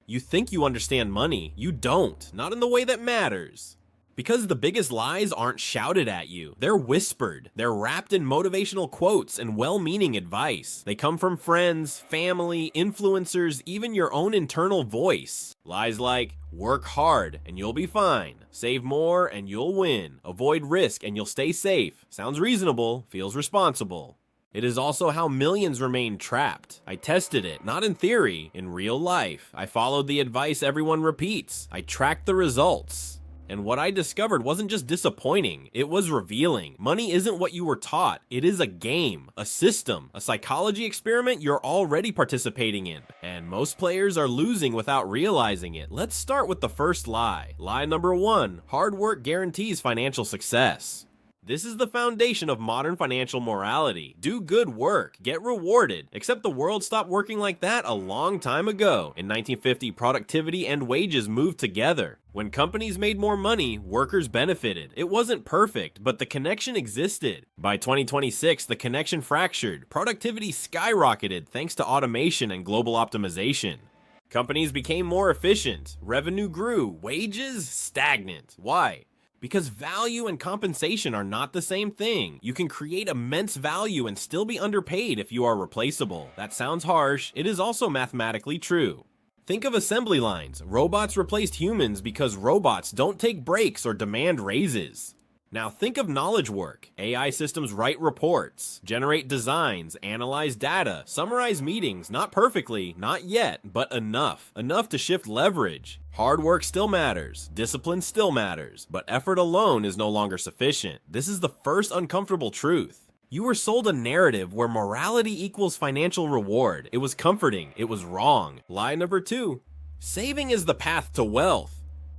You think you understand money, you don't, not in the way that matters. Because the biggest lies aren't shouted at you, they're whispered. They're wrapped in motivational quotes and well-meaning advice. They come from friends, family, influencers, even your own internal voice. Lies like, work hard and you'll be fine. Save more and you'll win. Avoid risk and you'll stay safe. Sounds reasonable, feels responsible. It is also how millions remain trapped. I tested it, not in theory, in real life. I followed the advice everyone repeats. I tracked the results. And what I discovered wasn't just disappointing, it was revealing. Money isn't what you were taught, it is a game, a system, a psychology experiment you're already participating in. And most players are losing without realizing it. Let's start with the first lie. Lie number 1, hard work guarantees financial success. This is the foundation of modern financial morality. Do good work, get rewarded. Except the world stopped working like that a long time ago. In 1950, productivity and wages moved together. When companies made more money, workers benefited. It wasn't perfect, but the connection existed. By 2026, the connection fractured. Productivity skyrocketed thanks to automation and global optimization. Companies became more efficient. Revenue grew. Wages stagnant. Why? Because value and compensation are not the same thing. You can create immense value and still be underpaid if you are replaceable. That sounds harsh, it is also mathematically true. Think of assembly lines. Robots replaced humans because robots don't take breaks or demand raises. Now think of knowledge work. AI systems write reports, generate designs, analyze data, summarize meetings, not perfectly, not yet, but enough. Enough to shift leverage. Hard work still matters, discipline still matters, but effort alone is no longer sufficient. This is the first uncomfortable truth. You were sold a narrative where morality equals financial reward. It was comforting, it was wrong. Lie number 2, saving is the path to wealth.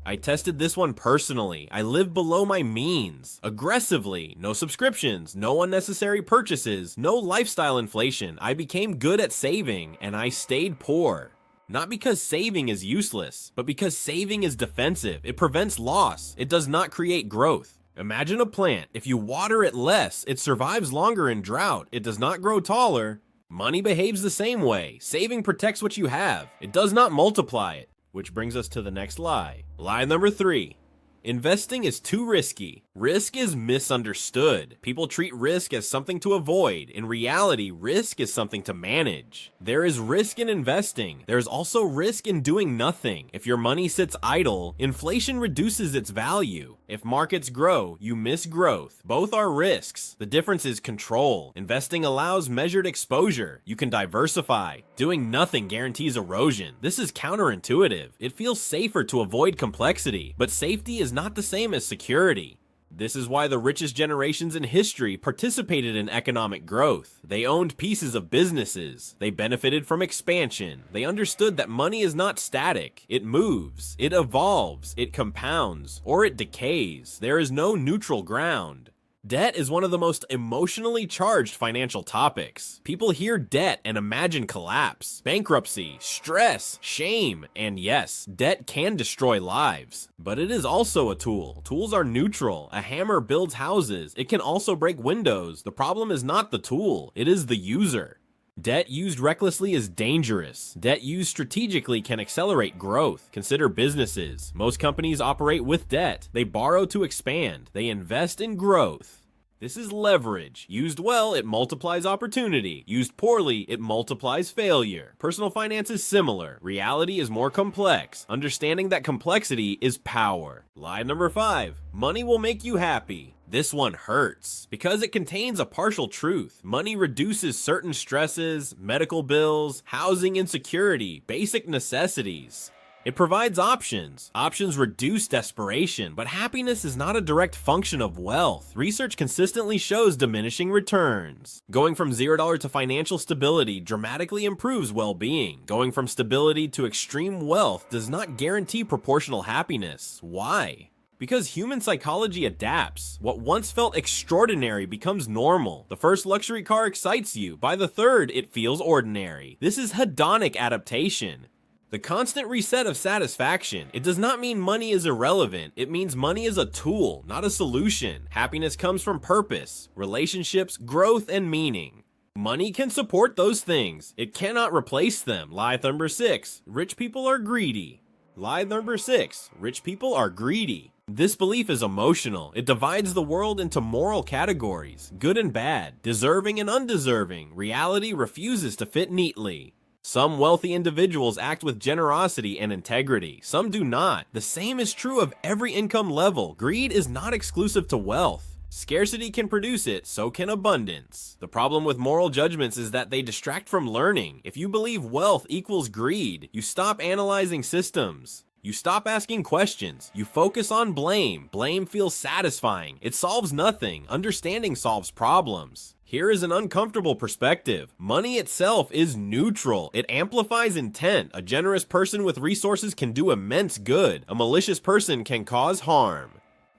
I tested this one personally. I lived below my means, aggressively. No subscriptions, no unnecessary purchases, no lifestyle inflation. I became good at saving, and I stayed poor. Not because saving is useless, but because saving is defensive. It prevents loss. It does not create growth. Imagine a plant. If you water it less, it survives longer in drought. It does not grow taller. Money behaves the same way. Saving protects what you have. It does not multiply it. Which brings us to the next lie. Lie number 3. Investing is too risky. Risk is misunderstood. People treat risk as something to avoid. In reality, risk is something to manage. There is risk in investing. There is also risk in doing nothing. If your money sits idle, inflation reduces its value. If markets grow, you miss growth. Both are risks. The difference is control. Investing allows measured exposure. You can diversify. Doing nothing guarantees erosion. This is counterintuitive. It feels safer to avoid complexity, but safety is not the same as security. This is why the richest generations in history participated in economic growth. They owned pieces of businesses. They benefited from expansion. They understood that money is not static. It moves, it evolves, it compounds, or it decays. There is no neutral ground. Debt is one of the most emotionally charged financial topics. People hear debt and imagine collapse, bankruptcy, stress, shame, and yes, debt can destroy lives. But it is also a tool. Tools are neutral. A hammer builds houses. It can also break windows. The problem is not the tool, it is the user. Debt used recklessly is dangerous. Debt used strategically can accelerate growth. Consider businesses. Most companies operate with debt. They borrow to expand. They invest in growth. This is leverage. Used well, it multiplies opportunity. Used poorly, it multiplies failure. Personal finance is similar. Reality is more complex. Understanding that complexity is power. Lie number 5. Money will make you happy. This one hurts because it contains a partial truth. Money reduces certain stresses, medical bills, housing insecurity, basic necessities. It provides options. Options reduce desperation, but happiness is not a direct function of wealth. Research consistently shows diminishing returns. Going from $0 to financial stability dramatically improves well-being. Going from stability to extreme wealth does not guarantee proportional happiness. Why? Because human psychology adapts. What once felt extraordinary becomes normal. The first luxury car excites you. By the third, it feels ordinary. This is hedonic adaptation. The constant reset of satisfaction. It does not mean money is irrelevant. It means money is a tool, not a solution. Happiness comes from purpose, relationships, growth, and meaning. Money can support those things. It cannot replace them. Lie number 6. Rich people are greedy. Lie number 6. Rich people are greedy. This belief is emotional. It divides the world into moral categories, good and bad, deserving and undeserving. Reality refuses to fit neatly. Some wealthy individuals act with generosity and integrity. Some do not. The same is true of every income level. Greed is not exclusive to wealth. Scarcity can produce it, so can abundance. The problem with moral judgments is that they distract from learning. If you believe wealth equals greed, you stop analyzing systems. You stop asking questions. You focus on blame. Blame feels satisfying. It solves nothing. Understanding solves problems. Here is an uncomfortable perspective. Money itself is neutral. It amplifies intent. A generous person with resources can do immense good. A malicious person can cause harm.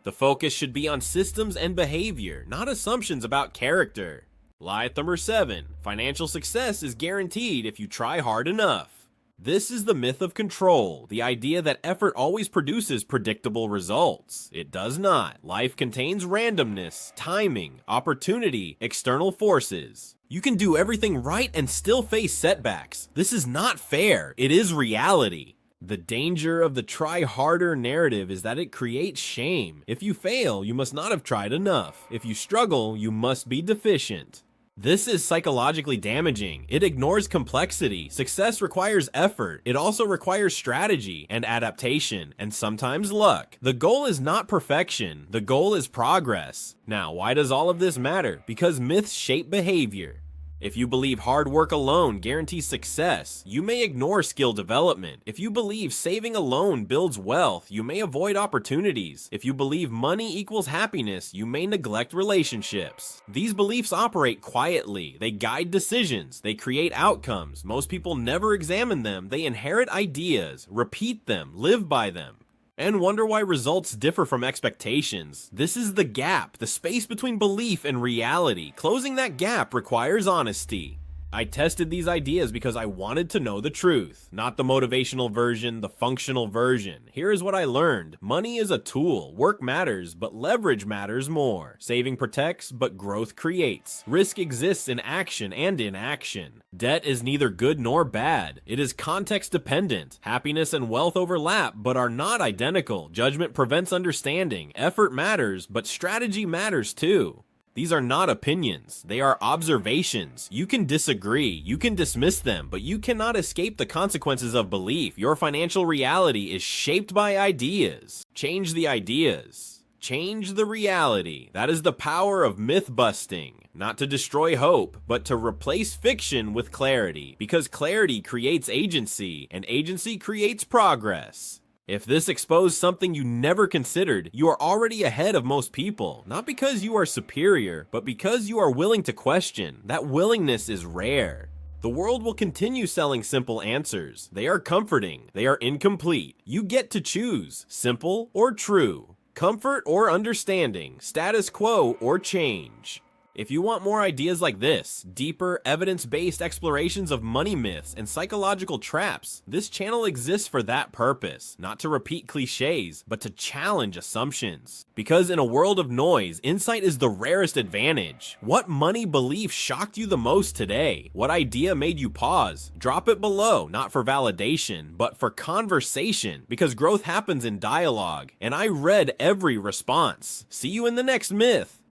The focus should be on systems and behavior, not assumptions about character. Lie number 7. Financial success is guaranteed if you try hard enough. This is the myth of control, the idea that effort always produces predictable results. It does not. Life contains randomness, timing, opportunity, external forces. You can do everything right and still face setbacks. This is not fair. It is reality. The danger of the try harder narrative is that it creates shame. If you fail, you must not have tried enough. If you struggle, you must be deficient. This is psychologically damaging. It ignores complexity. Success requires effort. It also requires strategy and adaptation, and sometimes luck. The goal is not perfection. The goal is progress. Now, why does all of this matter? Because myths shape behavior. If you believe hard work alone guarantees success, you may ignore skill development. If you believe saving alone builds wealth, you may avoid opportunities. If you believe money equals happiness, you may neglect relationships. These beliefs operate quietly. They guide decisions. They create outcomes. Most people never examine them. They inherit ideas, repeat them, live by them, and wonder why results differ from expectations. This is the gap, the space between belief and reality. Closing that gap requires honesty. I tested these ideas because I wanted to know the truth, not the motivational version, the functional version. Here is what I learned. Money is a tool. Work matters, but leverage matters more. Saving protects, but growth creates. Risk exists in action and inaction. Debt is neither good nor bad. It is context dependent. Happiness and wealth overlap, but are not identical. Judgment prevents understanding. Effort matters, but strategy matters too. These are not opinions, they are observations. You can disagree, you can dismiss them, but you cannot escape the consequences of belief. Your financial reality is shaped by ideas. Change the ideas. Change the reality. That is the power of myth busting. Not to destroy hope, but to replace fiction with clarity. Because clarity creates agency, and agency creates progress. If this exposed something you never considered, you are already ahead of most people. Not because you are superior, but because you are willing to question. That willingness is rare. The world will continue selling simple answers. They are comforting. They are incomplete. You get to choose, simple or true, comfort or understanding, status quo or change. If you want more ideas like this, deeper, evidence-based explorations of money myths and psychological traps, this channel exists for that purpose, not to repeat cliches, but to challenge assumptions. Because in a world of noise, insight is the rarest advantage. What money belief shocked you the most today? What idea made you pause? Drop it below, not for validation, but for conversation, because growth happens in dialogue, and I read every response. See you in the next myth.